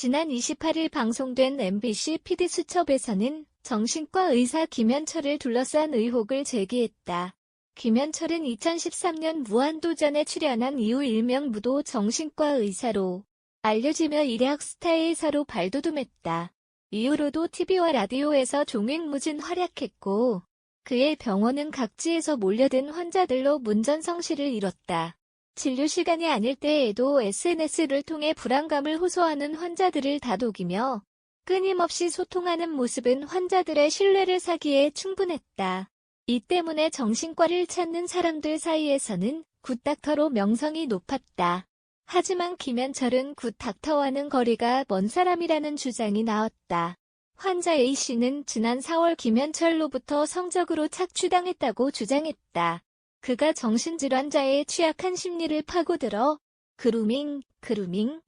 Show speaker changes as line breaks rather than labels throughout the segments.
지난 28일 방송된 MBC PD수첩에서는 정신과 의사 김현철을 둘러싼 의혹을 제기했다. 김현철은 2013년 무한도전에 출연한 이후 일명 무도 정신과 의사로 알려지며 일약 스타의 의사로 발돋움했다. 이후로도 TV와 라디오에서 종횡무진 활약했고 그의 병원은 각지에서 몰려든 환자들로 문전성시를 이뤘다. 진료 시간이 아닐 때에도 SNS를 통해 불안감을 호소하는 환자들을 다독이며 끊임없이 소통하는 모습은 환자들의 신뢰를 사기에 충분했다. 이 때문에 정신과를 찾는 사람들 사이에서는 굿닥터로 명성이 높았다. 하지만 김현철은 굿닥터와는 거리가 먼 사람이라는 주장이 나왔다. 환자 A씨는 지난 4월 김현철로부터 성적으로 착취당했다고 주장했다. 그가 정신질환자의 취약한 심리를 파고들어 그루밍,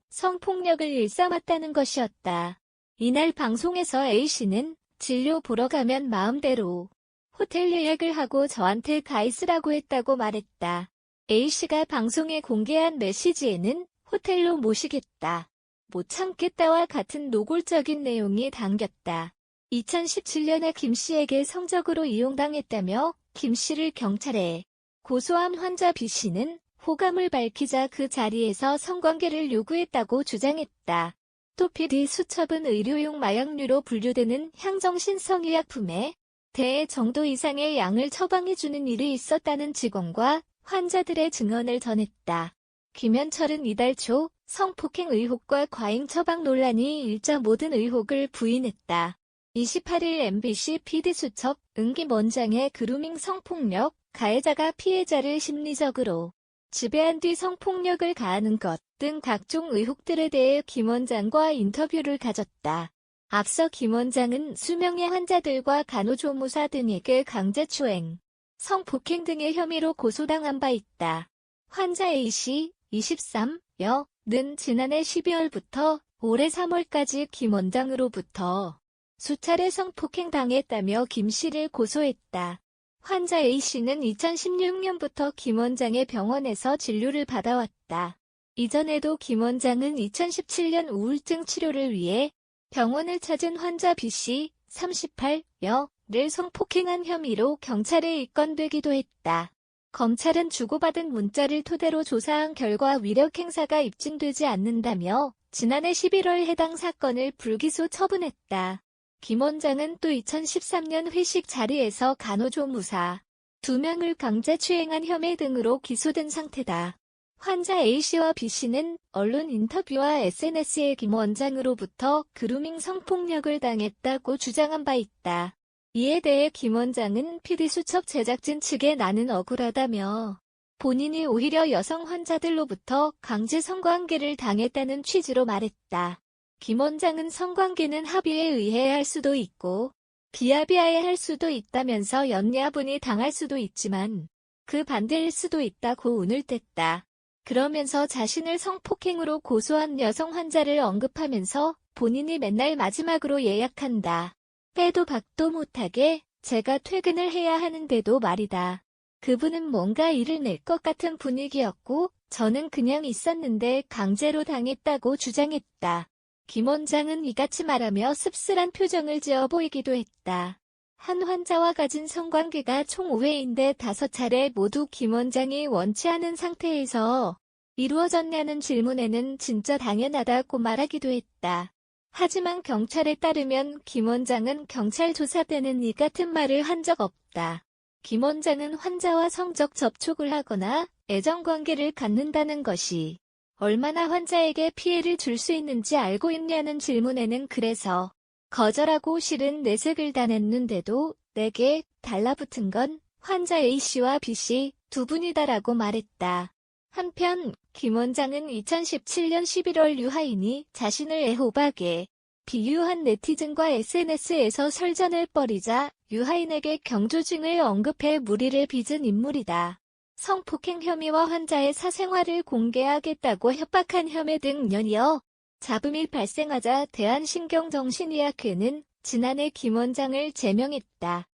성폭력을 일삼았다는 것이었다. 이날 방송에서 A씨는 진료 보러 가면 마음대로 호텔 예약을 하고 저한테 가 있으라고 했다고 말했다. A씨가 방송에 공개한 메시지에는 호텔로 모시겠다, 못 참겠다와 같은 노골적인 내용이 담겼다. 2017년에 김씨에게 성적으로 이용당했다며 김씨를 경찰에 고소한 환자 B씨는 호감을 밝히자 그 자리에서 성관계를 요구했다고 주장했다. 또 PD수첩은 의료용 마약류로 분류되는 향정신성의약품에 대해 정도 이상의 양을 처방해주는 일이 있었다는 직원과 환자들의 증언을 전했다. 김현철은 이달 초 성폭행 의혹과 과잉 처방 논란이 일자 모든 의혹을 부인했다. 28일 MBC PD수첩 김 원장의 그루밍 성폭력, 가해자가 피해자를 심리적으로 지배한 뒤 성폭력을 가하는 것 등 각종 의혹들에 대해 김 원장과 인터뷰를 가졌다. 앞서 김 원장은 수명의 환자들과 간호조무사 등에게 강제추행, 성폭행 등의 혐의로 고소당한 바 있다. 환자 A씨, 23여,는 지난해 12월부터 올해 3월까지 김 원장으로부터 수차례 성폭행 당했다며 김 씨를 고소했다. 환자 A씨는 2016년부터 김 원장의 병원에서 진료를 받아왔다. 이전에도 김 원장은 2017년 우울증 치료를 위해 병원을 찾은 환자 B씨, 38여,를 성폭행한 혐의로 경찰에 입건되기도 했다. 검찰은 주고받은 문자를 토대로 조사한 결과 위력 행사가 입증되지 않는다며 지난해 11월 해당 사건을 불기소 처분했다. 김 원장은 또 2013년 회식 자리에서 간호조무사 2명을 강제추행한 혐의 등으로 기소된 상태다. 환자 A씨와 B씨는 언론 인터뷰와 SNS에 김 원장으로부터 그루밍 성폭력을 당했다고 주장한 바 있다. 이에 대해 김 원장은 PD수첩 제작진 측에 나는 억울하다며 본인이 오히려 여성 환자들로부터 강제 성관계를 당했다는 취지로 말했다. 김 원장은 성관계는 합의에 의해 할 수도 있고 비합의하에 할 수도 있다면서 연야분이 당할 수도 있지만 그 반대일 수도 있다고 운을 뗐다. 그러면서 자신을 성폭행으로 고소한 여성 환자를 언급하면서 본인이 맨날 마지막으로 예약한다. 빼도 박도 못하게 제가 퇴근을 해야 하는데도 말이다. 그분은 뭔가 일을 낼 것 같은 분위기였고 저는 그냥 있었는데 강제로 당했다고 주장했다. 김 원장은 이같이 말하며 씁쓸한 표정을 지어 보이기도 했다. 한 환자와 가진 성관계가 총 5회인데 5차례 모두 김 원장이 원치 않은 상태에서 이루어졌냐는 질문에는 진짜 당연하다고 말하기도 했다. 하지만 경찰에 따르면 김 원장은 경찰 조사 때는 이 같은 말을 한 적 없다. 김 원장은 환자와 성적 접촉을 하거나 애정관계를 갖는다는 것이 얼마나 환자에게 피해를 줄 수 있는지 알고 있냐는 질문에는 그래서 거절하고 싫은 내색을 다 냈는데도 내게 달라붙은 건 환자 A씨와 B씨 두 분이다라고 말했다. 한편 김 원장은 2017년 11월 유하인이 자신을 애호박에 비유한 네티즌과 SNS에서 설전을 벌이자 유하인에게 경조증을 언급해 물의를 빚은 인물이다. 성폭행 혐의와 환자의 사생활을 공개하겠다고 협박한 혐의 등 연이어 잡음이 발생하자 대한신경정신의학회는 지난해 김 원장을 제명했다.